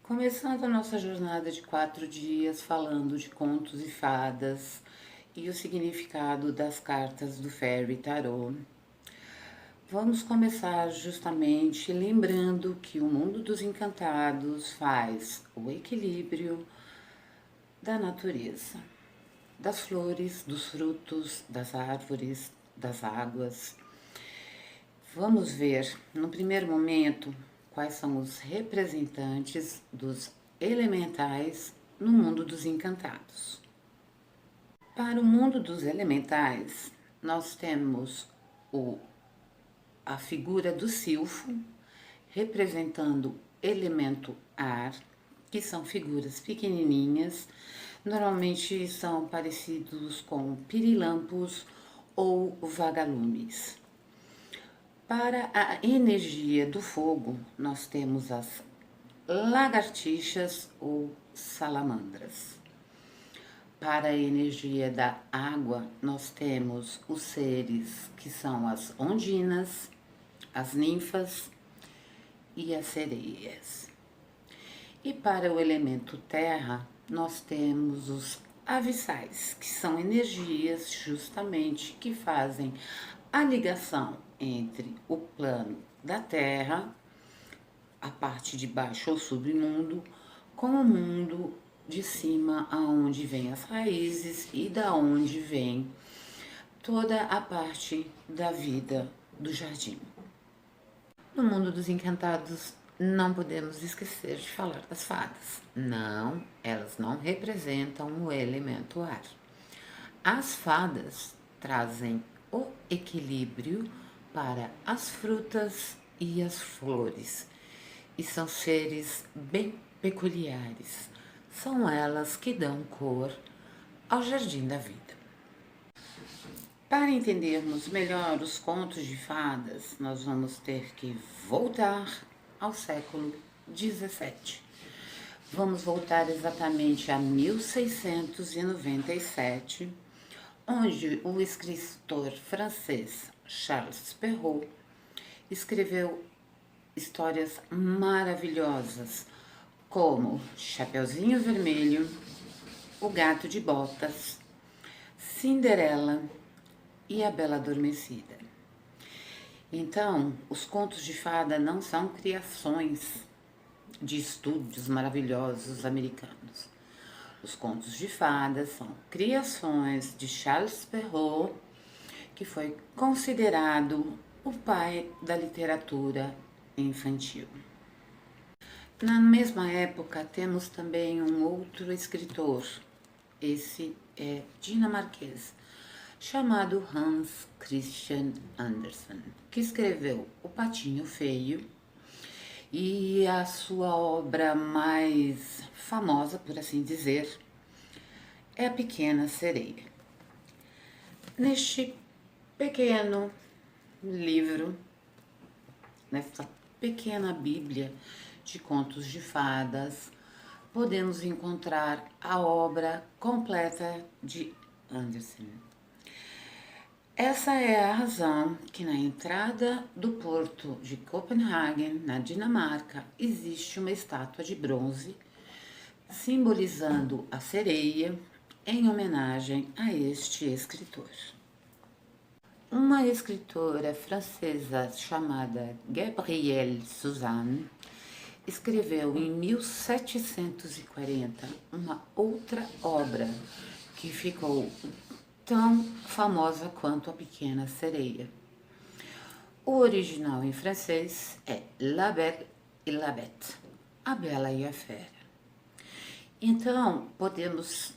Começando a nossa jornada de 4 dias falando de contos e fadas e o significado das cartas do Fairy Tarot. Vamos começar justamente lembrando que o mundo dos encantados faz o equilíbrio da natureza, das flores, dos frutos, das árvores, das águas. Vamos ver, no primeiro momento, quais são os representantes dos elementais no mundo dos encantados. Para o mundo dos elementais, nós temos a figura do silfo, representando elemento ar, que são figuras pequenininhas, normalmente são parecidos com pirilampos ou vagalumes. Para a energia do fogo, nós temos as lagartixas ou salamandras. Para a energia da água, nós temos os seres que são as ondinas, as ninfas e as sereias. E para o elemento terra, nós temos os abissais, que são energias justamente que fazem a ligação entre o plano da terra, a parte de baixo ou submundo, com o mundo de cima, aonde vem as raízes e da onde vem toda a parte da vida do jardim. No mundo dos encantados, não podemos esquecer de falar das fadas. Não, elas não representam o elemento ar. As fadas trazem o equilíbrio para as frutas e as flores, e são seres bem peculiares. São elas que dão cor ao jardim da vida. Para entendermos melhor os contos de fadas, nós vamos ter que voltar ao século XVII. Vamos voltar exatamente a 1697, onde o escritor francês Charles Perrault escreveu histórias maravilhosas, como Chapeuzinho Vermelho, O Gato de Botas, Cinderela e A Bela Adormecida. Então, os contos de fada não são criações de estúdios maravilhosos americanos. Os contos de fadas são criações de Charles Perrault, que foi considerado o pai da literatura infantil. Na mesma época, temos também um outro escritor, esse é dinamarquês, chamado Hans Christian Andersen, que escreveu O Patinho Feio, e a sua obra mais famosa, por assim dizer, é A Pequena Sereia. Neste pequeno livro, nesta pequena bíblia de contos de fadas, podemos encontrar a obra completa de Andersen. Essa é a razão que na entrada do porto de Copenhagen, na Dinamarca, existe uma estátua de bronze simbolizando a sereia em homenagem a este escritor. Uma escritora francesa chamada Gabrielle Suzanne escreveu em 1740 uma outra obra que ficou tão famosa quanto A Pequena Sereia. O original em francês é La Belle et la Bête, A Bela e a Fera. Então, podemos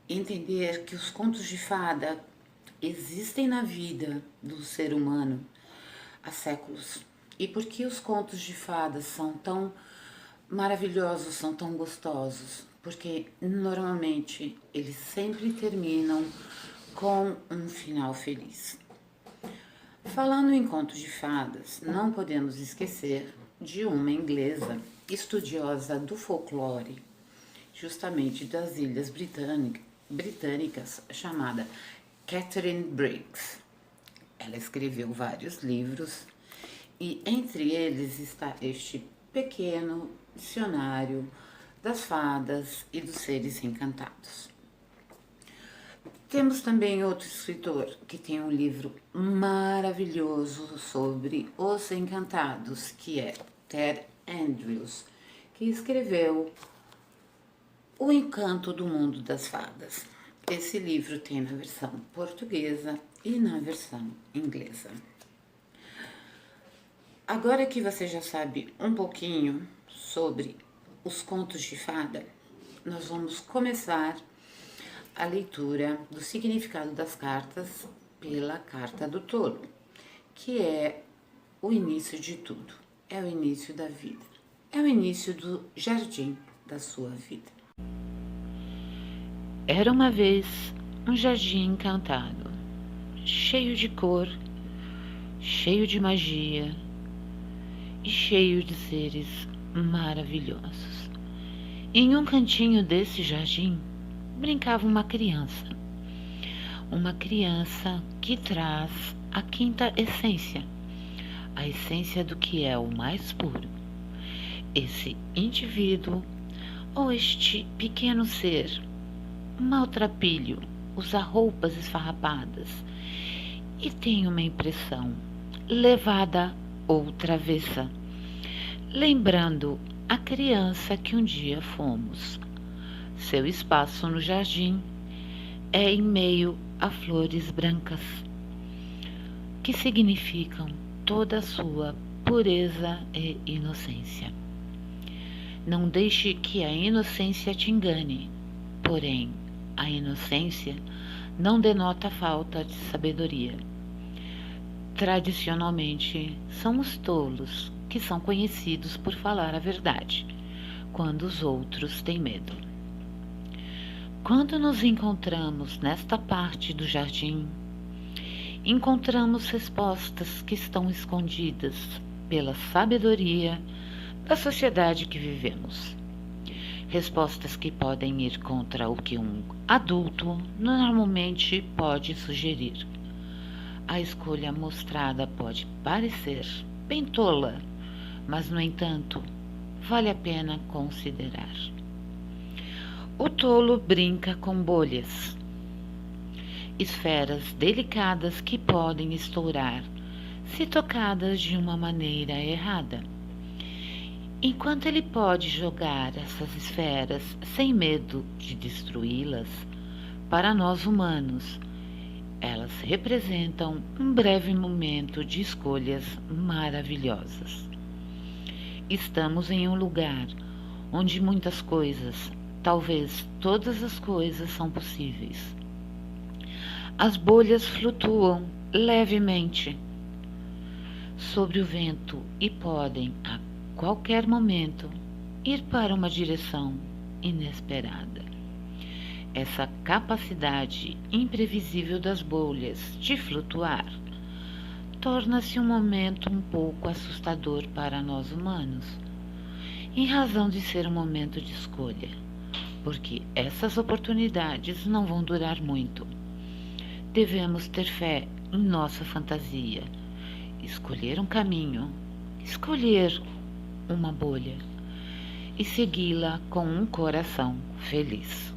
entender que os contos de fada existem na vida do ser humano há séculos. E por que os contos de fadas são tão maravilhosos, são tão gostosos? Porque normalmente eles sempre terminam com um final feliz. Falando em contos de fadas, não podemos esquecer de uma inglesa estudiosa do folclore, justamente das Ilhas Britânicas, chamada Catherine Briggs. Ela escreveu vários livros e entre eles está este pequeno dicionário das fadas e dos seres encantados. Temos também outro escritor que tem um livro maravilhoso sobre os encantados, que é Ted Andrews, que escreveu O Encanto do Mundo das Fadas. Esse livro tem na versão portuguesa e na versão inglesa. Agora que você já sabe um pouquinho sobre os contos de fada, nós vamos começar a leitura do significado das cartas pela carta do tolo, que é o início de tudo, é o início da vida, é o início do jardim da sua vida. Era uma vez um jardim encantado, cheio de cor, cheio de magia e cheio de seres maravilhosos. Em um cantinho desse jardim brincava uma criança que traz a quinta essência, a essência do que é o mais puro. Esse indivíduo ou este pequeno ser maltrapilho usa roupas esfarrapadas e tem uma impressão levada ou travessa, lembrando a criança que um dia fomos. Seu espaço no jardim é em meio a flores brancas, que significam toda a sua pureza e inocência. Não deixe que a inocência te engane, porém, a inocência não denota falta de sabedoria. Tradicionalmente, são os tolos que são conhecidos por falar a verdade, quando os outros têm medo. Quando nos encontramos nesta parte do jardim, encontramos respostas que estão escondidas pela sabedoria da sociedade que vivemos. Respostas que podem ir contra o que um adulto normalmente pode sugerir. A escolha mostrada pode parecer bem tola, mas, no entanto, vale a pena considerar. O tolo brinca com bolhas, esferas delicadas que podem estourar se tocadas de uma maneira errada. Enquanto ele pode jogar essas esferas sem medo de destruí-las, para nós humanos, elas representam um breve momento de escolhas maravilhosas. Estamos em um lugar onde muitas coisas, talvez todas as coisas, são possíveis. As bolhas flutuam levemente sobre o vento e podem, a qualquer momento, ir para uma direção inesperada. Essa capacidade imprevisível das bolhas de flutuar torna-se um momento um pouco assustador para nós humanos, em razão de ser um momento de escolha, porque essas oportunidades não vão durar muito. Devemos ter fé em nossa fantasia, escolher um caminho, escolher uma bolha e segui-la com um coração feliz.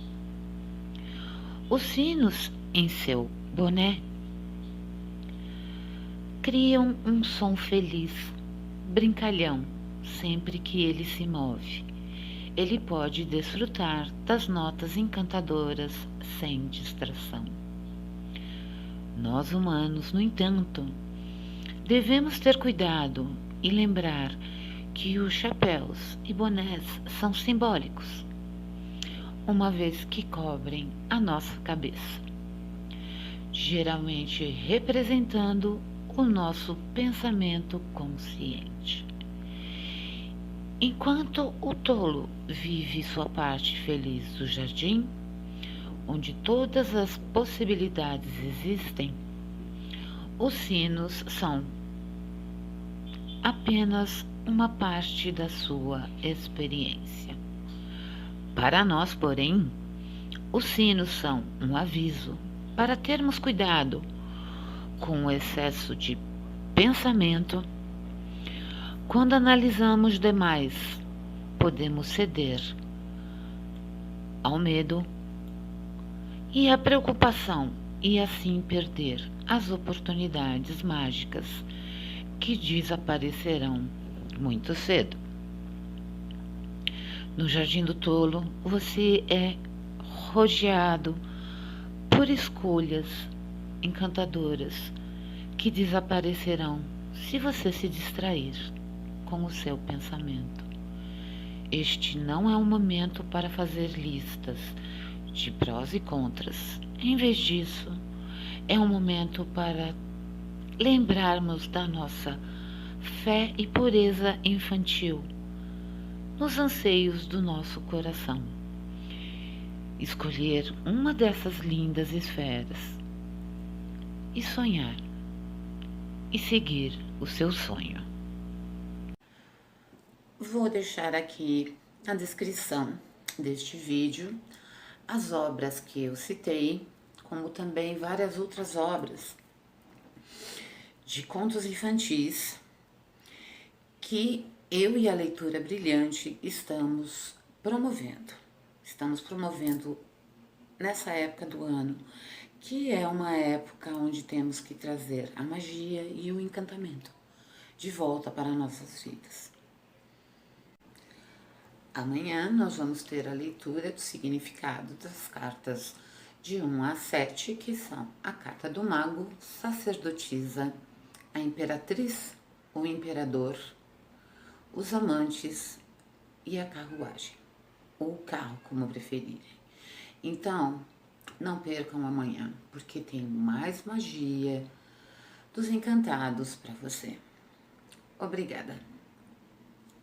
Os sinos em seu boné criam um som feliz, brincalhão, sempre que ele se move. Ele pode desfrutar das notas encantadoras sem distração. Nós humanos, no entanto, devemos ter cuidado e lembrar que os chapéus e bonés são simbólicos, uma vez que cobrem a nossa cabeça, geralmente representando o nosso pensamento consciente. Enquanto o tolo vive sua parte feliz do jardim, onde todas as possibilidades existem, os sinos são apenas uma parte da sua experiência. Para nós, porém, os sinos são um aviso para termos cuidado com o excesso de pensamento, Quando analisamos demais, podemos ceder ao medo e à preocupação e assim perder as oportunidades mágicas que desaparecerão muito cedo. No Jardim do Tolo, você é rodeado por escolhas encantadoras que desaparecerão se você se distrair com o seu pensamento. Este não é um momento para fazer listas de prós e contras. Em vez disso, é um momento para lembrarmos da nossa fé e pureza infantil nos anseios do nosso coração. Escolher uma dessas lindas esferas e sonhar e seguir o seu sonho. Vou deixar aqui na descrição deste vídeo as obras que eu citei, como também várias outras obras de contos infantis que eu e a Leitura Brilhante estamos promovendo. Estamos promovendo nessa época do ano, que é uma época onde temos que trazer a magia e o encantamento de volta para nossas vidas. Amanhã nós vamos ter a leitura do significado das cartas de 1 a 7, que são a carta do mago, sacerdotisa, a imperatriz, o imperador, os amantes e a carruagem, ou carro, como preferirem. Então, não percam amanhã, porque tem mais magia dos encantados para você. Obrigada.